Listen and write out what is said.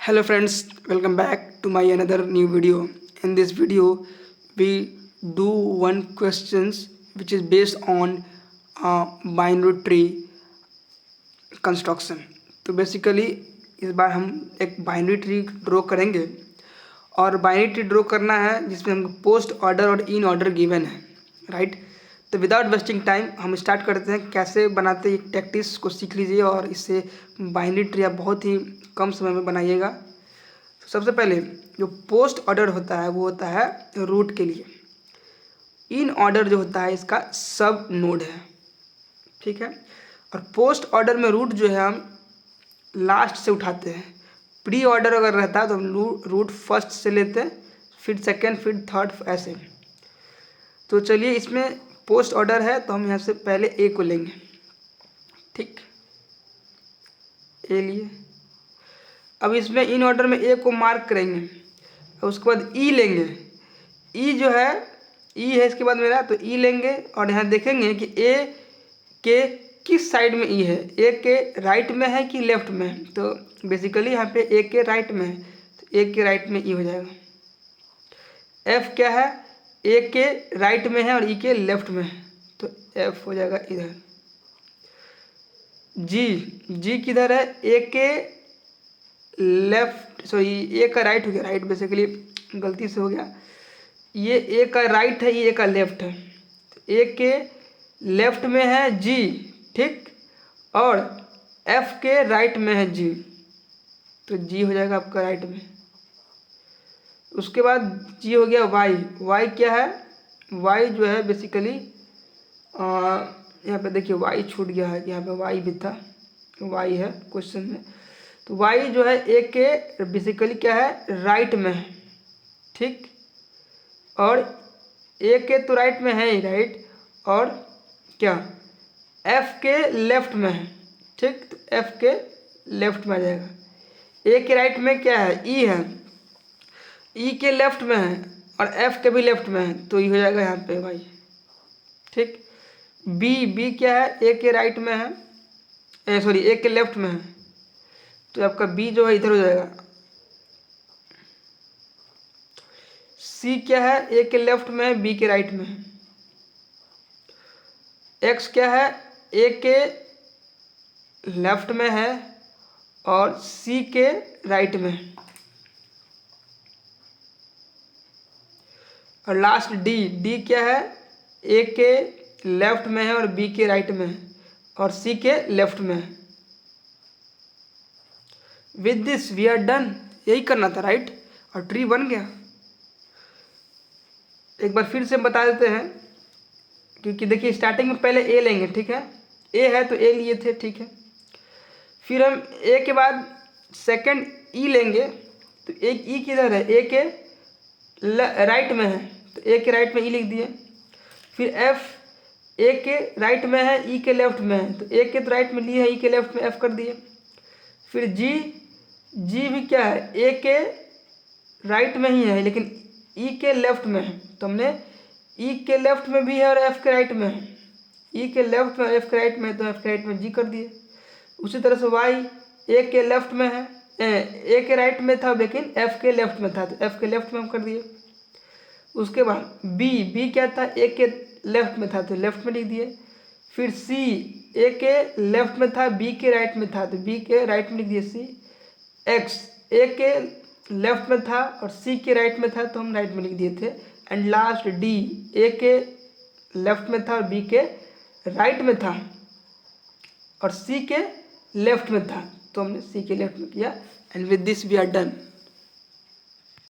Hello friends, welcome back to my another new video. In this video, we do one questions which is based on binary tree construction. तो basically इस बार हम एक binary tree draw करेंगे और binary tree draw करना है जिसमें हमको पोस्ट ऑर्डर और इन ऑर्डर गिवन है, राइट। तो विदाउट वेस्टिंग टाइम हम स्टार्ट करते हैं कैसे बनाते हैं। एक टैक्टिस को सीख लीजिए और इससे बाइनरी ट्री आप बहुत ही कम समय में बनाइएगा। तो सबसे पहले जो पोस्ट ऑर्डर होता है वो होता है रूट के लिए। इन ऑर्डर जो होता है इसका सब नोड है, ठीक है। और पोस्ट ऑर्डर में रूट जो है हम लास्ट से उठाते हैं। प्री ऑर्डर अगर रहता है तो हम रूट फर्स्ट से लेते हैं, फिर सेकंड, फिर थर्ड, ऐसे। तो चलिए इसमें पोस्ट ऑर्डर है तो हम यहाँ से पहले ए को लेंगे, ठीक, ए लिए। अब इसमें इन ऑर्डर में ए को मार्क करेंगे, उसके बाद ई लेंगे। ई जो है ई है इसके बाद मेरा, तो ई लेंगे और यहाँ देखेंगे कि ए के किस साइड में ई है, ए के राइट में है कि लेफ्ट में है। तो बेसिकली यहाँ पे ए के राइट में है, तो ए के राइट में ई हो जाएगा। एफ क्या है, ए के राइट में है और ई के लेफ्ट में है, तो एफ हो जाएगा इधर। जी किधर है, ए के लेफ्ट, सॉरी ए का राइट हो गया, राइट बेसिकली गलती से हो गया। ये ए का राइट है, ये ए का लेफ्ट है। तो ए के लेफ्ट में है जी, ठीक, और एफ के राइट में है जी, तो जी हो जाएगा आपका राइट में। उसके बाद जी हो गया वाई। वाई क्या है, वाई जो है बेसिकली यहाँ पे देखिए वाई छूट गया है, यहाँ पे वाई भी था, वाई है क्वेश्चन में। तो वाई जो है ए के बेसिकली क्या है, राइट में है, ठीक, और ए के तो राइट में है ही, राइट, और क्या एफ के लेफ्ट में है, ठीक, तो एफ के लेफ्ट में आ जाएगा। ए के राइट में क्या है, ई है, ई के लेफ्ट में है और एफ के भी लेफ्ट में है, तो ये हो जाएगा यहाँ पे भाई, ठीक। बी क्या है, ए के राइट में है, सॉरी ए के लेफ्ट में है, तो आपका बी जो है इधर हो जाएगा। सी क्या है, ए के लेफ्ट में है, बी के राइट में है। एक्स क्या है, ए के लेफ्ट में है और सी के राइट में है। और लास्ट डी क्या है, ए के लेफ्ट में है और बी के राइट में है और सी के लेफ्ट में है। With this we are done, यही करना था, राइट, और ट्री बन गया। एक बार फिर से बता देते हैं, क्योंकि देखिए स्टार्टिंग में पहले ए लेंगे, ठीक है, ए है तो ए लिए थे, ठीक है। फिर हम ए के बाद सेकंड ई लेंगे, तो एक ई किधर है, ए के राइट में है, तो ए के राइट में ई लिख दिए। फिर एफ ए के राइट में है, ई के लेफ्ट में है, तो ए के तो राइट में लिए है, ई के लेफ्ट में एफ कर दिए। फिर जी भी क्या है, ए के राइट में ही है लेकिन ई के लेफ्ट में है, तो हमने ई के लेफ्ट में भी है और एफ के राइट में है, ई के लेफ्ट में और एफ के राइट में, तो एफ के राइट में जी कर दिए। उसी तरह से वाई ए के लेफ्ट में है, ए के राइट में था लेकिन एफ के लेफ्ट में था, तो एफ के लेफ्ट में हम कर दिए। उसके बाद बी क्या था, ए के लेफ्ट में था, तो लेफ्ट में लिख दिए। फिर सी ए के लेफ्ट में था, बी के राइट में था, तो बी के राइट में लिख दिए सी। एक्स ए के लेफ्ट में था और सी के राइट में था, तो हम राइट में लिख दिए थे। एंड लास्ट डी ए के लेफ्ट में था और बी के राइट में था और सी के लेफ्ट में था, तो हमने सी के लेफ्ट में किया। And with this we are done.